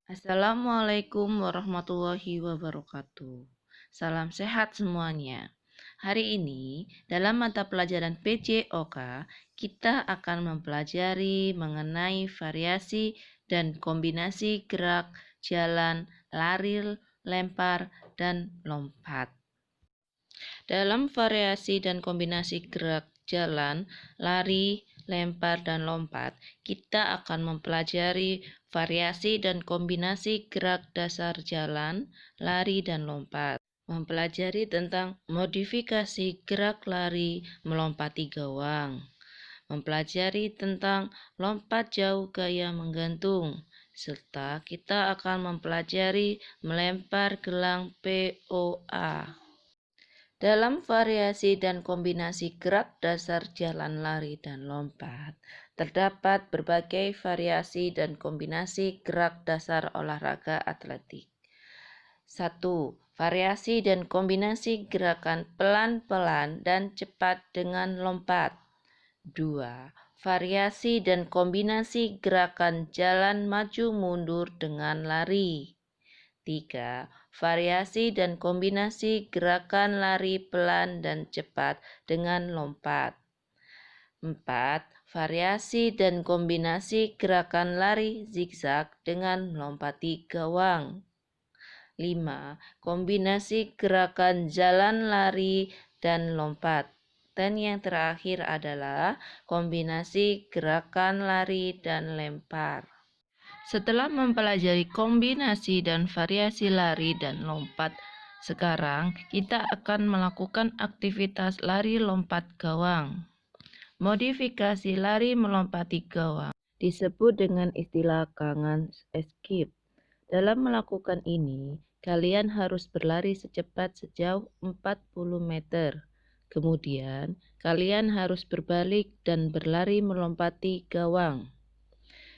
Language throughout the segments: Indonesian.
Assalamualaikum warahmatullahi wabarakatuh. Salam sehat semuanya. Hari ini, dalam mata pelajaran PJOK, kita akan mempelajari mengenai variasi dan kombinasi gerak, jalan, lari, lempar, dan lompat. Dalam variasi dan kombinasi gerak, jalan, lari, lempar, dan lompat, kita akan mempelajari variasi dan kombinasi gerak dasar jalan, lari, dan lompat. Mempelajari tentang modifikasi gerak lari melompati gawang. Mempelajari tentang lompat jauh gaya menggantung. Serta kita akan mempelajari melempar gelang POA. Dalam variasi dan kombinasi gerak dasar jalan, lari, dan lompat, terdapat berbagai variasi dan kombinasi gerak dasar olahraga atletik. 1. Variasi dan kombinasi gerakan pelan-pelan dan cepat dengan lompat. 2. Variasi dan kombinasi gerakan jalan maju mundur dengan lari. 3. Variasi dan kombinasi gerakan lari pelan dan cepat dengan lompat. 4. Variasi dan kombinasi gerakan lari zigzag dengan melompati gawang. 5. Kombinasi gerakan jalan lari dan lompat. Dan yang terakhir adalah kombinasi gerakan lari dan lempar. Setelah mempelajari kombinasi dan variasi lari dan lompat, sekarang kita akan melakukan aktivitas lari lompat gawang. Modifikasi lari melompati gawang disebut dengan istilah kangen escape. Dalam melakukan ini, kalian harus berlari secepat sejauh 40 meter. Kemudian, kalian harus berbalik dan berlari melompati gawang.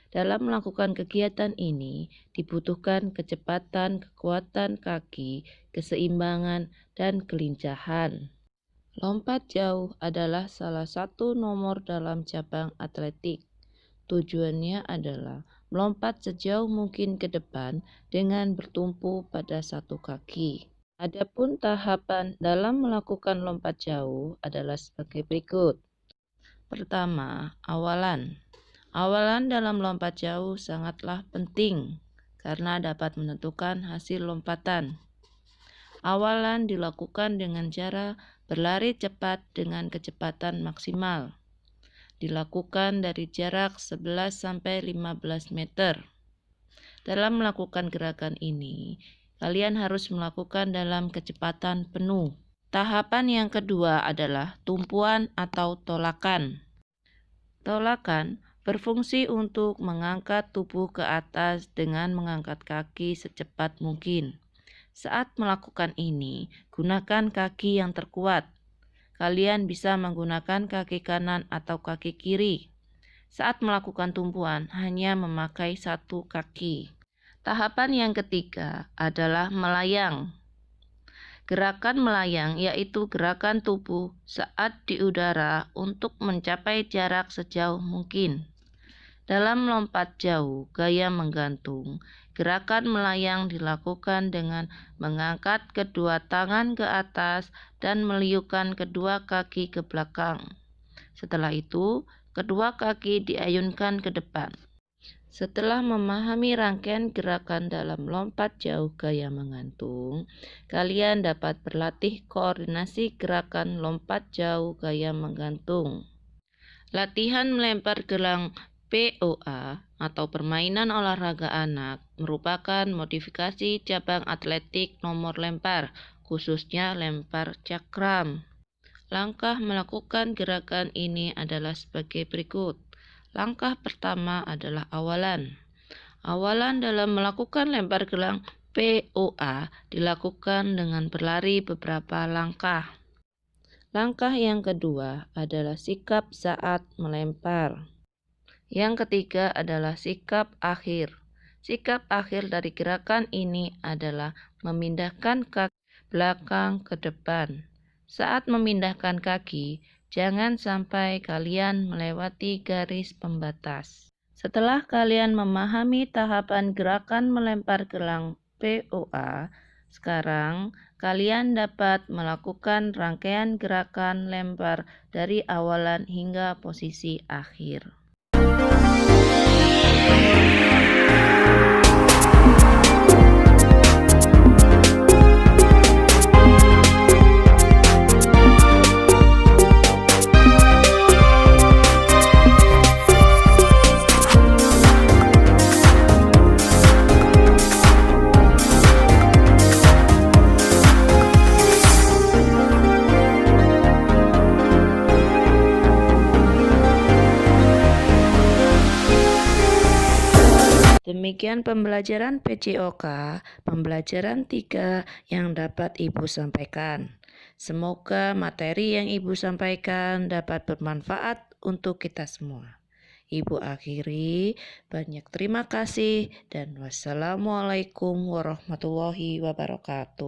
Dalam melakukan kegiatan ini, dibutuhkan kecepatan, kekuatan kaki, keseimbangan, dan kelincahan. Lompat jauh adalah salah satu nomor dalam cabang atletik. Tujuannya adalah melompat sejauh mungkin ke depan dengan bertumpu pada satu kaki. Adapun tahapan dalam melakukan lompat jauh adalah sebagai berikut. Pertama, awalan. Awalan dalam lompat jauh sangatlah penting karena dapat menentukan hasil lompatan. Awalan dilakukan dengan cara berlari cepat dengan kecepatan maksimal. Dilakukan dari jarak 11-15 meter. Dalam melakukan gerakan ini, kalian harus melakukan dalam kecepatan penuh. Tahapan yang kedua adalah tumpuan atau tolakan. Tolakan berfungsi untuk mengangkat tubuh ke atas dengan mengangkat kaki secepat mungkin. Saat melakukan ini, gunakan kaki yang terkuat. Kalian bisa menggunakan kaki kanan atau kaki kiri. Saat melakukan tumpuan, hanya memakai satu kaki. Tahapan yang ketiga adalah melayang. Gerakan melayang yaitu gerakan tubuh saat di udara untuk mencapai jarak sejauh mungkin. Dalam lompat jauh gaya menggantung, gerakan melayang dilakukan dengan mengangkat kedua tangan ke atas dan meliukkan kedua kaki ke belakang. Setelah itu, kedua kaki diayunkan ke depan. Setelah memahami rangkaian gerakan dalam lompat jauh gaya menggantung, kalian dapat berlatih koordinasi gerakan lompat jauh gaya menggantung. Latihan melempar gelang POA atau permainan olahraga anak merupakan modifikasi cabang atletik nomor lempar, khususnya lempar cakram. Langkah melakukan gerakan ini adalah sebagai berikut. Langkah pertama adalah awalan. Awalan dalam melakukan lempar gelang POA dilakukan dengan berlari beberapa langkah. Langkah yang kedua adalah sikap saat melempar. Yang ketiga adalah sikap akhir. Sikap akhir dari gerakan ini adalah memindahkan kaki belakang ke depan. Saat memindahkan kaki, jangan sampai kalian melewati garis pembatas. Setelah kalian memahami tahapan gerakan melempar gelang POA, sekarang kalian dapat melakukan rangkaian gerakan lempar dari awalan hingga posisi akhir. Demikian pembelajaran PCOK, pembelajaran 3 yang dapat Ibu sampaikan. Semoga materi yang Ibu sampaikan dapat bermanfaat untuk kita semua. Ibu akhiri, banyak terima kasih dan wassalamualaikum warahmatullahi wabarakatuh.